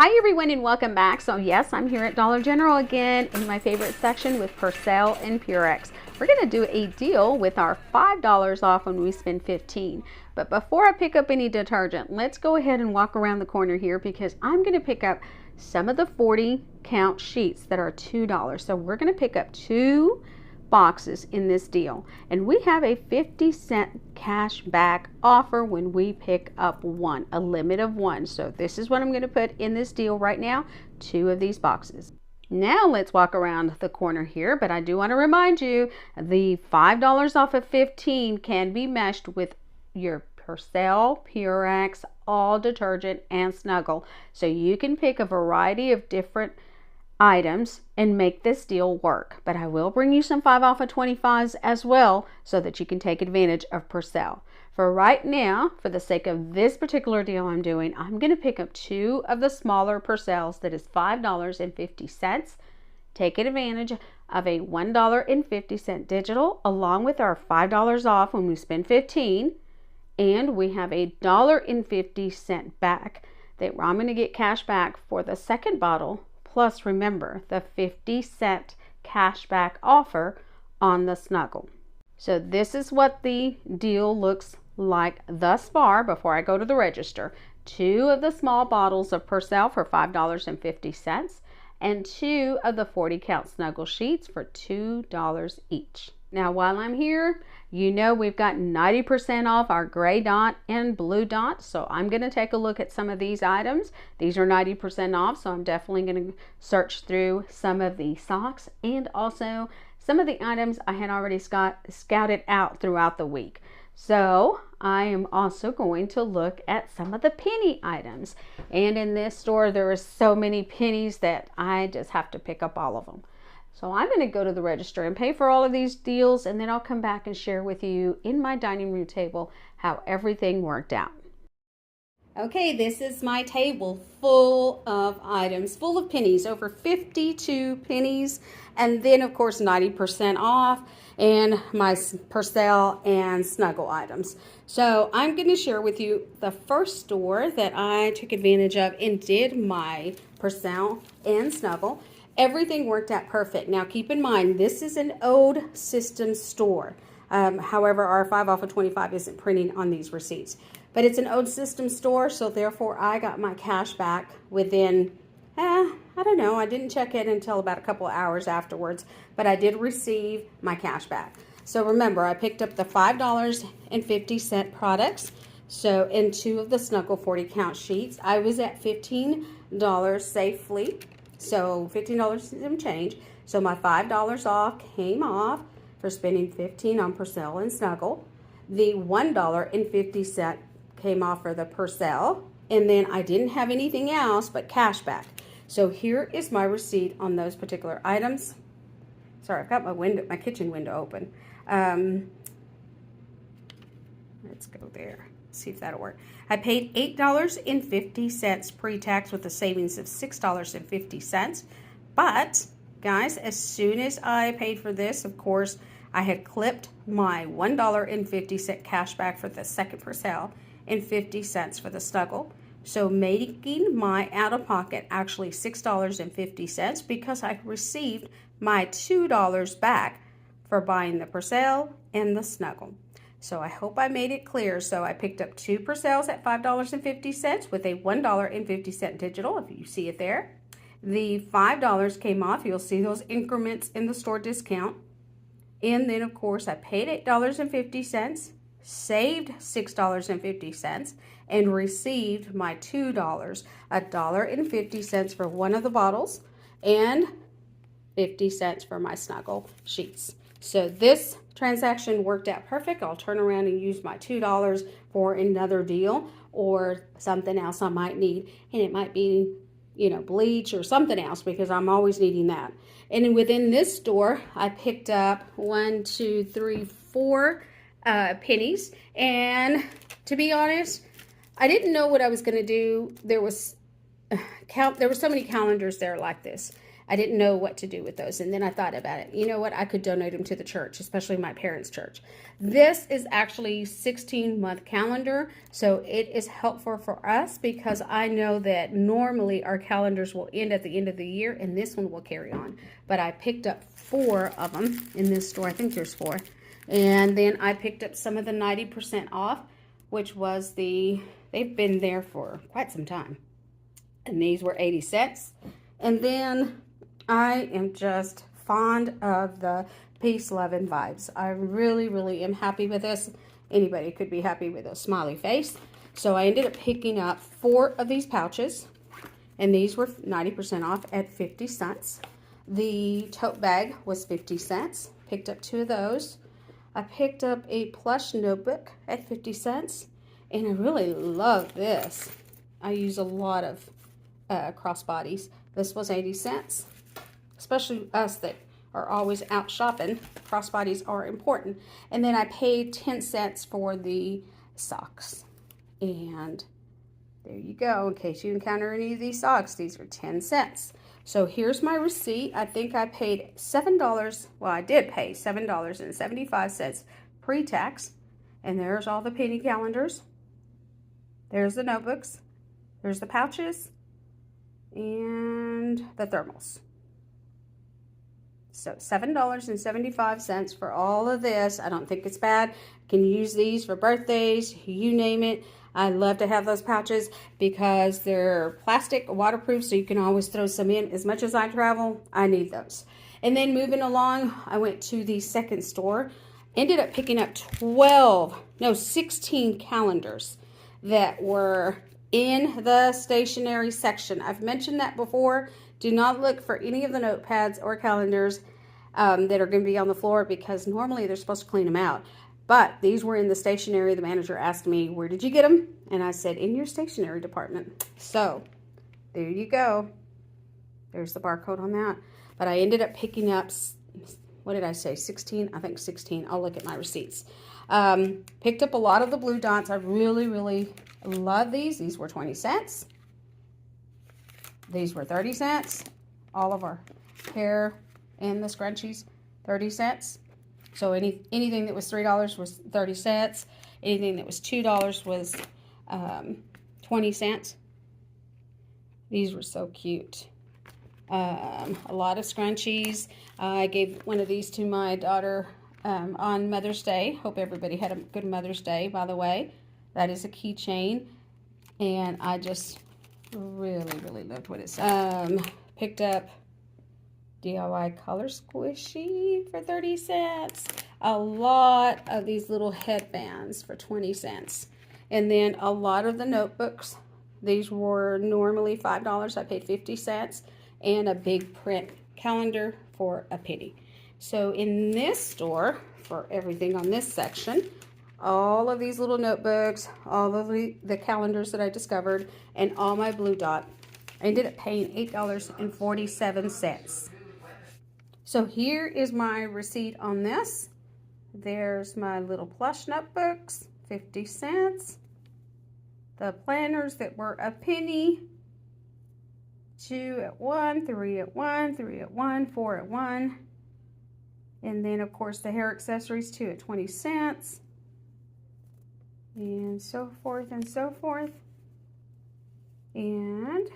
Hi everyone and welcome back. So yes, I'm here at Dollar General again in my favorite section with Purcell and Purex. We're going to do a deal with our $5 off when we spend $15. But before I pick up any detergent, let's go ahead and walk around the corner here because I'm going to pick up some of the 40 count sheets that are $2. So we're going to pick up 2 boxes in this deal, and we have a 50-cent cash back offer when we pick up one, a limit of 1. So this is what I'm going to put in this deal right now, 2 of these boxes. Now let's walk around the corner here, but I do want to remind you the $5 off of 15 can be meshed with your Purcell, Purex, all detergent, and Snuggle, so you can pick a variety of different items and make this deal work. But I will bring you some 5 off of 25s as well so that you can take advantage of Purcell. For right now, for the sake of this particular deal I'm doing, I'm going to pick up 2 of the smaller Purcells that is $5.50. Take advantage of a $1.50 digital along with our $5 off when we spend 15, and we have a $1.50 back that I'm going to get cash back for the second bottle. Plus, remember the 50-cent cashback offer on the Snuggle. So this is what the deal looks like thus far before I go to the register. 2 of the small bottles of Purcell for $5.50 and 2 of the 40 count Snuggle sheets for $2 each. Now while I'm here, you know we've got 90% off our gray dot and blue dot, so I'm going to take a look at some of these items. These are 90% off, so I'm definitely going to search through some of the socks and also some of the items I had already scouted out throughout the week. So I am also going to look at some of the penny items, and in this store there are so many pennies that I just have to pick up all of them. So I'm going to go to the register and pay for all of these deals, and then I'll come back and share with you in my dining room table how everything worked out. Okay, this is my table full of items, full of pennies, over 52 pennies, and then of course 90% off, and my Purcell and Snuggle items. So I'm going to share with you the first store that I took advantage of and did my Purcell and Snuggle. Everything worked out perfect. Now keep in mind, this is an old system store. However, our 5 off of 25 isn't printing on these receipts. But it's an old system store, so therefore I got my cash back within, I don't know, I didn't check in until about a couple of hours afterwards, but I did receive my cash back. So remember, I picked up the $5.50 products, so in 2 of the Snuggle 40 count sheets. I was at $15 safely. So $15 and some change. So my $5 off came off for spending $15 on Purcell and Snuggle. The $1.50 came off for the Purcell. And then I didn't have anything else but cash back. So here is my receipt on those particular items. Sorry, I've got my kitchen window open. Let's go there. See if that'll work. I paid $8.50 pre-tax with a savings of $6.50. But guys, as soon as I paid for this, of course, I had clipped my $1.50 cash back for the second Purcell and 50 cents for the Snuggle. So making my out-of-pocket actually $6.50 because I received my $2 back for buying the Purcell and the Snuggle. So I hope I made it clear. So I picked up 2 Purcells at $5.50 with a $1.50 digital, if you see it there. The $5 came off. You'll see those increments in the store discount. And then, of course, I paid $8.50, saved $6.50, and received my $2, $1.50 for one of the bottles, and 50 cents for my Snuggle sheets. So this transaction worked out perfect. I'll turn around and use my $2 for another deal or something else I might need. And it might be, you know, bleach or something else because I'm always needing that. And within this store, I picked up 1, 2, 3, 4 pennies. And to be honest, I didn't know what I was going to do. There was so many calendars there like this. I didn't know what to do with those. And then I thought about it. You know what? I could donate them to the church, especially my parents' church. This is actually 16-month calendar. So it is helpful for us because I know that normally our calendars will end at the end of the year and this one will carry on. But I picked up 4 of them in this store. I think there's 4. And then I picked up some of the 90% off, which was they've been there for quite some time. And these were 80 cents. And then I am just fond of the peace, love, and vibes. I really, really am happy with this. Anybody could be happy with a smiley face. So I ended up picking up 4 of these pouches. And these were 90% off at 50 cents. The tote bag was 50 cents. Picked up 2 of those. I picked up a plush notebook at 50 cents. And I really love this. I use a lot of crossbodies. This was 80 cents. Especially us that are always out shopping. Crossbodies are important. And then I paid 10 cents for the socks. And there you go. In case you encounter any of these socks, these are 10 cents. So here's my receipt. I think I paid $7. Well, I did pay $7.75 pre-tax. And there's all the penny calendars. There's the notebooks. There's the pouches. And the thermals. So $7.75 for all of this. I don't think it's bad. You can use these for birthdays, you name it. I love to have those pouches because they're plastic, waterproof, so you can always throw some in. As much as I travel, I need those. And then moving along, I went to the second store. Ended up picking up 16 calendars that were in the stationery section. I've mentioned that before. Do not look for any of the notepads or calendars that are going to be on the floor because normally they're supposed to clean them out. But these were in the stationery. The manager asked me, where did you get them? And I said, in your stationery department. So there you go. There's the barcode on that. But I ended up picking up, what did I say, 16? I think 16. I'll look at my receipts. Picked up a lot of the blue dots. I really, really love these. These were 20 cents. These were 30 cents. All of our hair and the scrunchies, 30 cents. So anything that was $3 was 30 cents. Anything that was $2 was 20 cents. These were so cute. A lot of scrunchies. I gave one of these to my daughter on Mother's Day. Hope everybody had a good Mother's Day, by the way. That is a keychain. And I just really, really loved what it said. Picked up DIY color squishy for 30 cents. A lot of these little headbands for 20 cents. And then a lot of the notebooks. These were normally $5. I paid 50 cents. And a big print calendar for a penny. So in this store, for everything on this section, all of these little notebooks, all of the calendars that I discovered, and all my blue dot, I ended up paying $8.47. So here is my receipt on this. There's my little plush notebooks, 50 cents. The planners that were a penny. 2 at 1, 3 at 1, 3 at 1, 4 at 1. And then, of course, the hair accessories, 2 at 20 cents. And so forth and so forth. And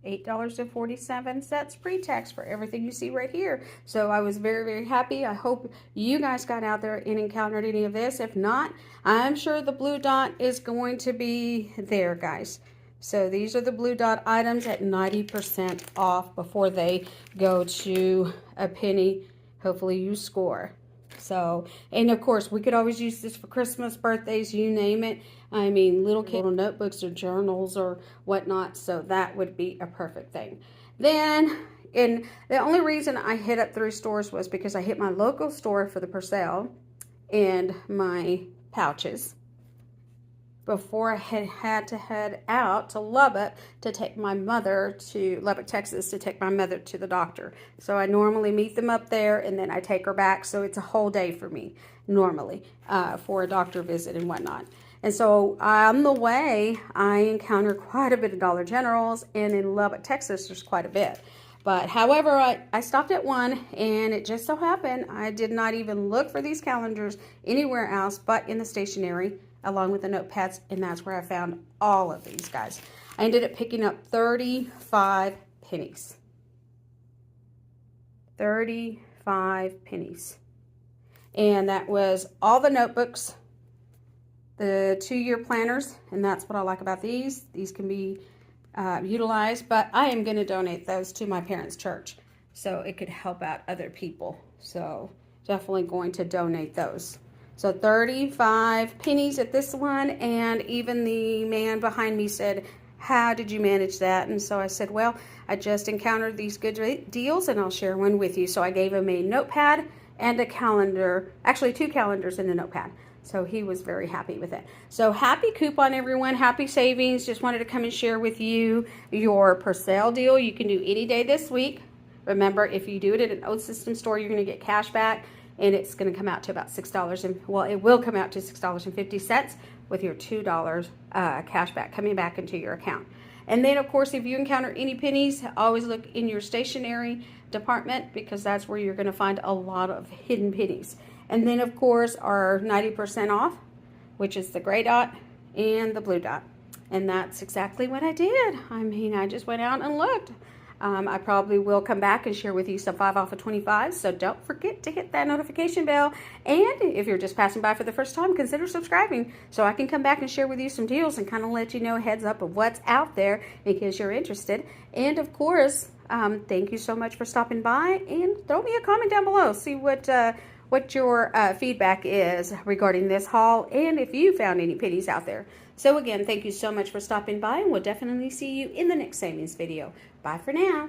$8.47 pre-tax for everything you see right here. So I was very, very happy. I hope you guys got out there and encountered any of this. If not, I'm sure the blue dot is going to be there, guys. So these are the blue dot items at 90% off before they go to a penny. Hopefully you score. So, and of course, we could always use this for Christmas, birthdays, you name it. I mean, little notebooks or journals or whatnot. So that would be a perfect thing. Then, and the only reason I hit up 3 stores was because I hit my local store for the Purcell and my pouches before I had to head out to Lubbock to take my mother to Lubbock, Texas, to take my mother to the doctor. So I normally meet them up there and then I take her back. So it's a whole day for me normally for a doctor visit and whatnot. And so on the way, I encountered quite a bit of Dollar Generals, and in Lubbock, Texas, there's quite a bit. But however, I stopped at one, and it just so happened I did not even look for these calendars anywhere else but in the stationery along with the notepads, and that's where I found all of these guys. I ended up picking up 35 pennies. 35 pennies. And that was all the notebooks, the 2-year planners, and that's what I like about these. These can be utilized, but I am going to donate those to my parents' church so it could help out other people. So definitely going to donate those. So 35 pennies at this one, and even the man behind me said, how did you manage that? And so I said, well, I just encountered these good deals and I'll share one with you. So I gave him a notepad and a calendar, actually 2 calendars and a notepad. So he was very happy with it. So happy coupon, everyone. Happy savings. Just wanted to come and share with you your per sale deal. You can do any day this week. Remember, if you do it at an old system store, you're going to get cash back, and it's going to come out to about $6. And well, it will come out to $6.50 with your $2 cash back coming back into your account. And then, of course, if you encounter any pennies, always look in your stationery department, because that's where you're going to find a lot of hidden pennies. And then, of course, our 90% off, which is the gray dot and the blue dot. And that's exactly what I did. I mean, I just went out and looked. I probably will come back and share with you some 5 off of 25. So don't forget to hit that notification bell. And if you're just passing by for the first time, consider subscribing so I can come back and share with you some deals and kind of let you know heads up of what's out there in case you're interested. And, of course, thank you so much for stopping by. And throw me a comment down below. See what your feedback is regarding this haul, and if you found any pennies out there. So again, thank you so much for stopping by, and we'll definitely see you in the next savings video. Bye for now.